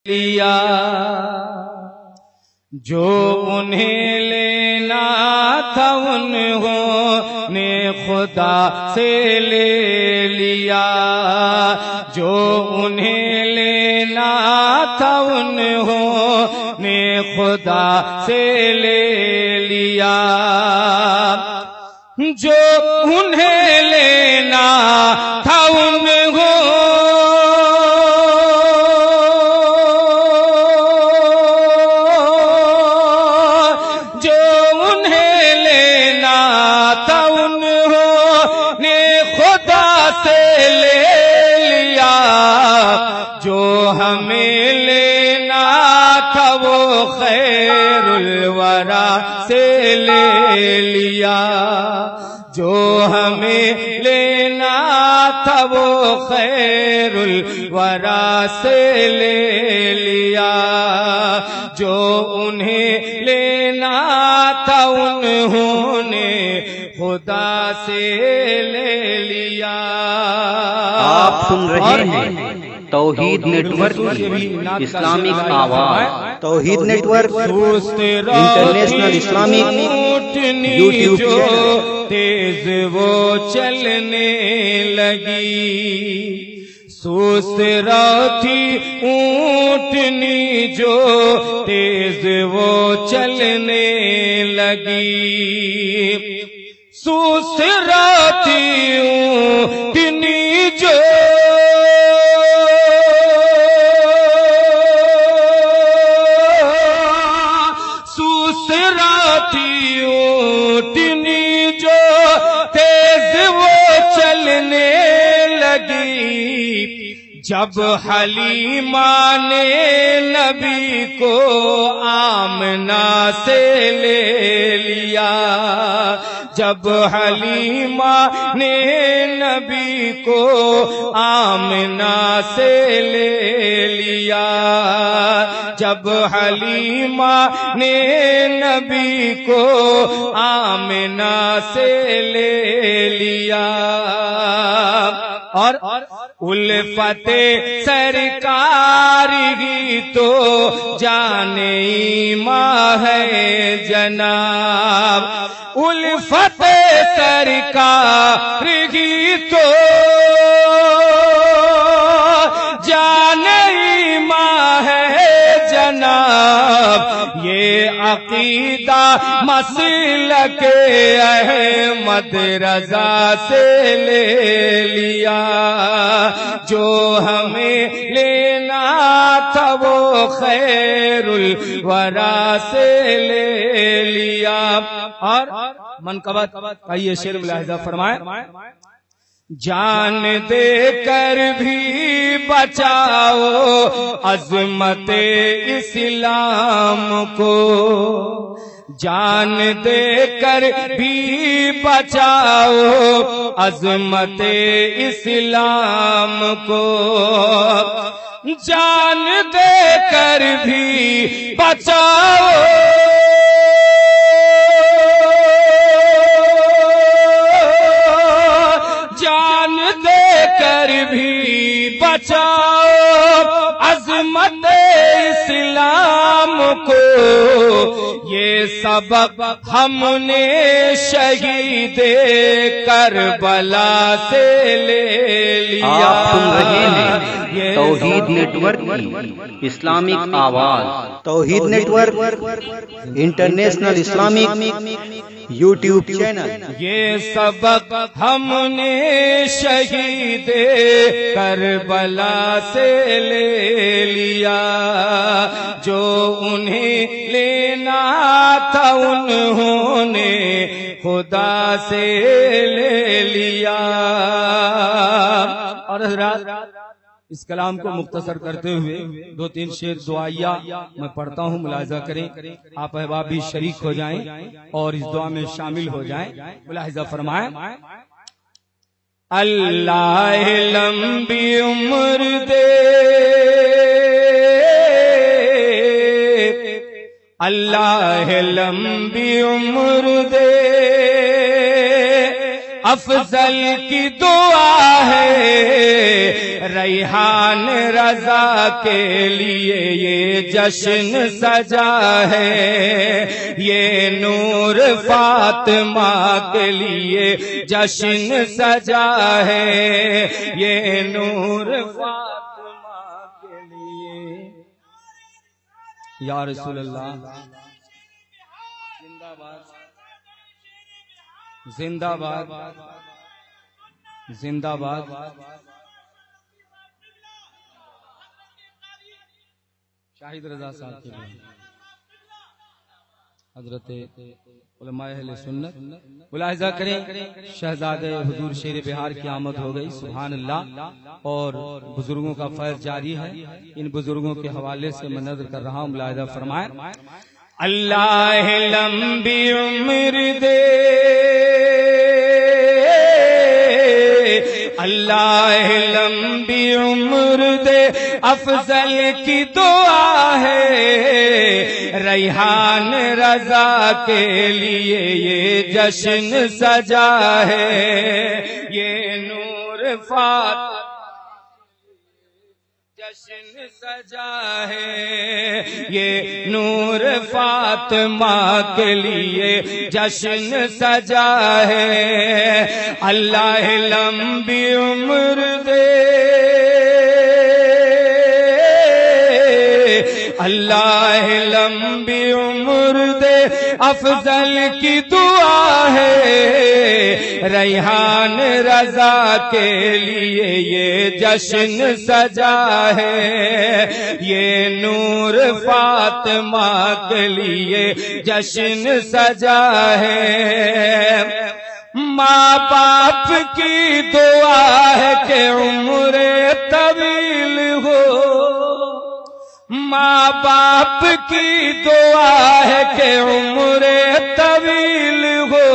لیا جو انہیں لینا تھا انہوں نے خدا سے لے لیا، جو انہیں لینا تھا انہوں نے خدا سے لے لیا، جو انہیں لینا تھا ہمیں لینا تھا وہ خیر الورا سے لے لیا، جو ہمیں لینا تھا وہ خیر الورا سے لے لیا، جو انہیں لینا تھا انہوں نے خدا سے لے لیا۔ آپ سن رہے ہیں توحید نیٹ ورک اسلامک آواز، توحید network international Islamic YouTube channel. تیز وہ چلنے لگی، سست رہتی اونٹنی جو تیز وہ چلنے لگی، سست رہتی اونٹنی جو جب حلیمہ نے نبی کو آمنہ سے لے لیا، جب حلیمہ نے نبی کو آمنہ سے لے لیا، جب حلیمہ نے نبی کو آمنہ سے لے لیا، اور الفت سرکار ہی تو جان ایمان ہے جناب، الفت سرکار ہی تو جان ایمان ہے جناب، یہ عقیدہ مسلک احمد رضا سے لے لیا، جو ہمیں لینا تھا وہ خیر الورا سے لے لیا۔ اور منقبت کا یہ شعر ملاحظہ فرمائیں، جان دے کر بھی بچاؤ عظمت اسلام کو، جان دے کر بھی بچاؤ عظمت اسلام کو، جان دے کر بھی بچاؤ جان دے کر بھی بچاؤ عظمت اسلام کو، یہ سبق ہم نے شہید کربلا سے لے لیا۔ آپ سن رہے ہیں توحید نیٹ ورک اسلامک آواز، توحید network international Islamic YouTube channel. یہ سبق ہم نے شہید کربلا سے لے لیا، جو انہیں لینا تھا انہوں نے خدا سے لے لیا۔ اور حضرات اس کلام کو مختصر کرتے ہوئے دو تین شعر دعائیہ میں پڑھتا ہوں، ملاحظہ کریں، آپ احباب بھی شریک ہو جائیں اور اس دعا میں شامل ہو جائیں۔ ملاحظہ فرمائیں، اللہ لمبی عمر دے، اللہ لمبی عمر دے، افضل کی دعا ہے ریحان رضا کے لیے یہ جشن سجا ہے، یہ نور فاطمہ کے لیے جشن سجا ہے، یہ نور فاطمہ کے لیے۔ یا رسول اللہ زندہ باد، زندہ باد، زندہ باد۔ شاہد رضا صاحب کے لیے حضرت علماء اہل سنت ملاحظہ کریں، شہزادہ حضور شیر بہار کی آمد ہو گئی، سبحان اللہ، اور بزرگوں کا فیض جاری ہے۔ ان بزرگوں کے حوالے سے میں نظر کر رہا ہوں، ملاحظہ فرمائیں۔ اللہ لمبی عمر دے، اللہ لمبی عمر دے، افضل کی دعا ہے، ریحان رضا کے لیے یہ جشن سجا ہے، یہ نور فاطمہ جشن سجا ہے، یہ نور فاطمہ کے لیے جشن سجا ہے۔ اللہ لمبی عمر دے، اللہ لمبی عمر دے، افضل کی دعا ہے، ریحان رضا کے لیے یہ جشن سجا ہے، یہ نور فاطمہ کے لیے جشن سجا ہے۔ ماں باپ کی دعا ہے کہ عمر طویل ہو، ماں باپ کی دعا ہے کہ عمر طویل ہو،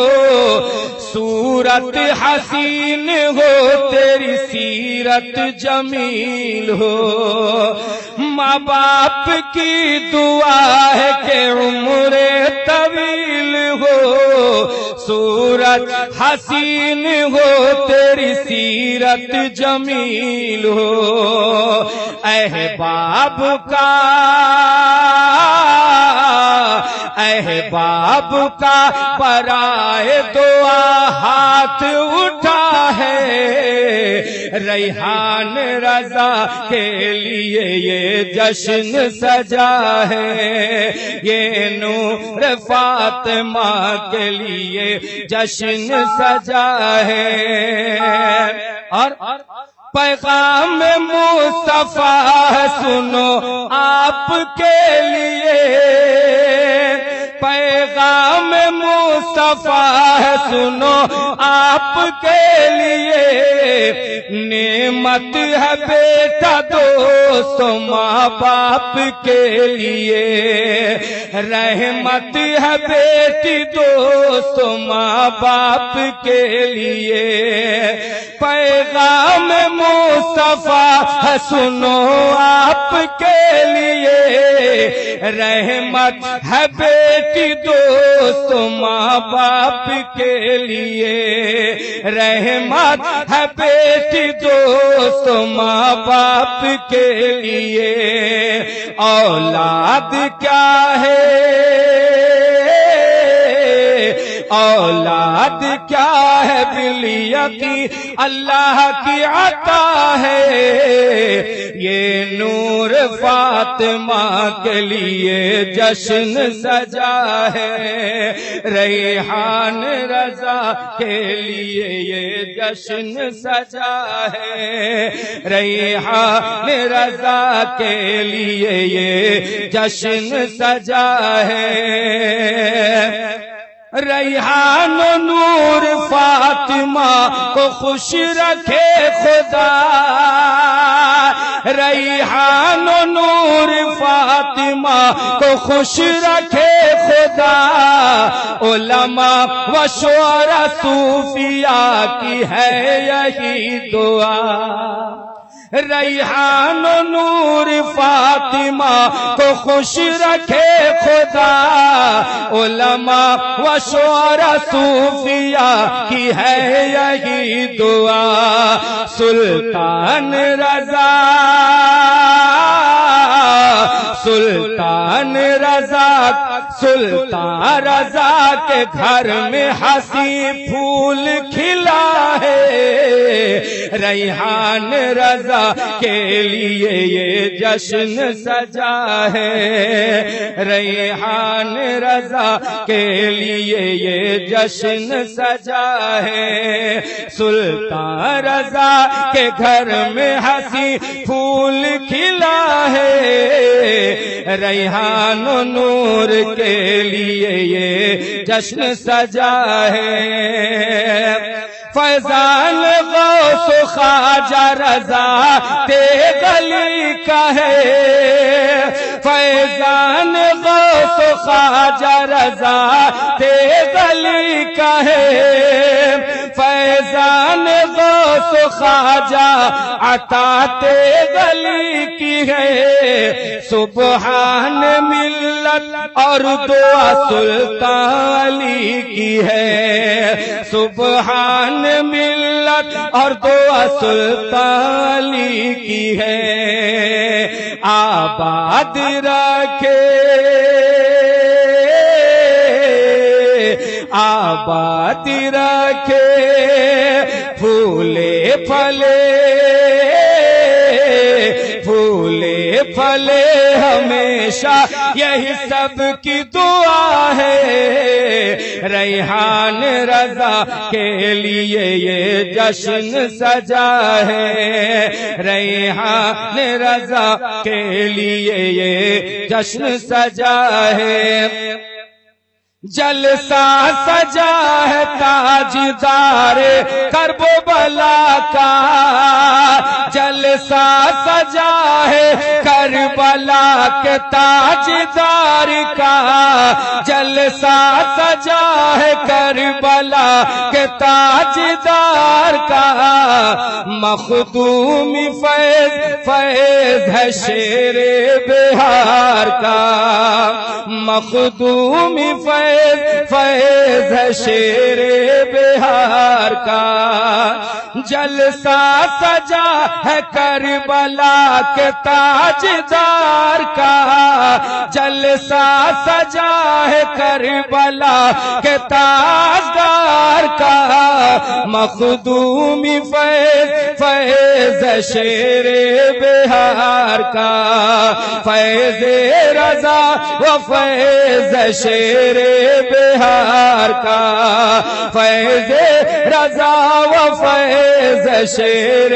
صورت حسین ہو، تیری سیرت جمیل ہو۔ ماں باپ کی دعا ہے کہ عمر طویل ہو، صورت حسین ہو، تیری سیرت جمیل ہو۔ احباب کا، احباب کا برائے دعا ہاتھ اٹھا ہے، ریحان رضا کے لیے یہ جشن سجا ہے، یہ نور فاطمہ کے لیے جشن سجا ہے۔ اور پیغام مصطفیٰ سنو آپ کے لیے، پیغام مصطفیٰ سنو آپ کے لیے، نعمت ہے بیٹا دوست ماں باپ کے لیے، رحمت ہے بیٹی دوست ماں باپ کے لیے۔ پیغام مصطفیٰ سنو آپ کے لیے، رحمت ہے بیٹی دوست ماں باپ کے لیے، رحمت ہے بیٹی دوست ماں باپ کے لیے۔ اولاد کیا ہے، اولاد کیا ہے، بالیقین اللہ کی عطا ہے، یہ نور فاطمہ کے لیے جشن سجا ہے، ریحان رضا کے لیے یہ جشن سجا ہے، ریحان رضا کے لیے یہ جشن سجا ہے۔ ریحان و نور فاطمہ کو خوش رکھے خدا، ریحان و نور فاطمہ کو خوش رکھے خدا، علماء و شعراء صوفیاء کی ہے یہی دعا، ریحان و نور فاطمہ کو خوش رکھے خدا، علماء و شعراء صوفیاء کی ہے یہی دعا، سلطان رضا سلطان رضا سلطان رضا کے گھر میں ہنسی پھول کھلا ہے، ریحان رضا کے لیے یہ جشن سجا ہے، ریحان رضا کے لیے یہ جشن سجا ہے، سلطان رضا کے گھر میں ہنسی پھول کھلا ہے، ریحان و نور کے لیے یہ جشن سجا ہے، فیضان غوث و خواجہ رضا تیغلی کا ہے، فیضان غوث و خواجہ رضا تیغلی کا ہے، فیضان غوث و خواجہ عطا تیغلی کی ہے، سبحان ملت اور دعا سلطان علی کی ہے، سبحان ملت اور دعا سلطان علی کی ہے، آباد رکھے آباد رکھے پھولے پھلے پھولے پھلے ہمیشہ یہی سب کی دعا ہے، ریحان رضا کے لیے یہ جشن سجا ہے، ریحان رضا کے لیے یہ جشن سجا ہے، جلسہ سجا ہے تاجدار کرب و بلا کا، جلسہ سجا ہے کربلا کے تاجدار کا، جلسہ سجا ہے کربلا کے تاجدار کا، مخدوم فیض فیض ہے شیر بہار کا، مخدوم فیض ہے شیر بہار کا، جلسہ سجا ہے کربلا کے تاجدار کا، جلسہ سجا ہے کربلا کے تاجدار کا، مخدوم فیض ہے شیر بہار کا، فیض رضا و فیض شیر بہار کا، فیض رضا و فیض شیر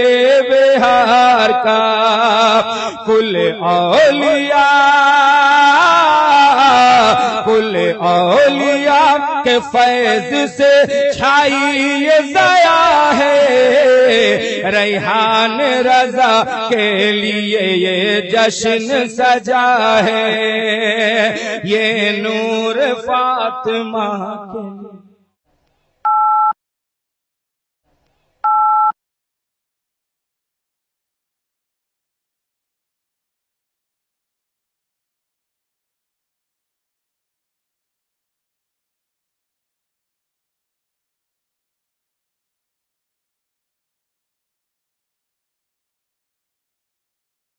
بہار کا، کل اولیاء کے فیض سے چھائی یہ ضیا ہے، ریحان رضا کے لیے یہ جشن سجا ہے، یہ نور فاطمہ کے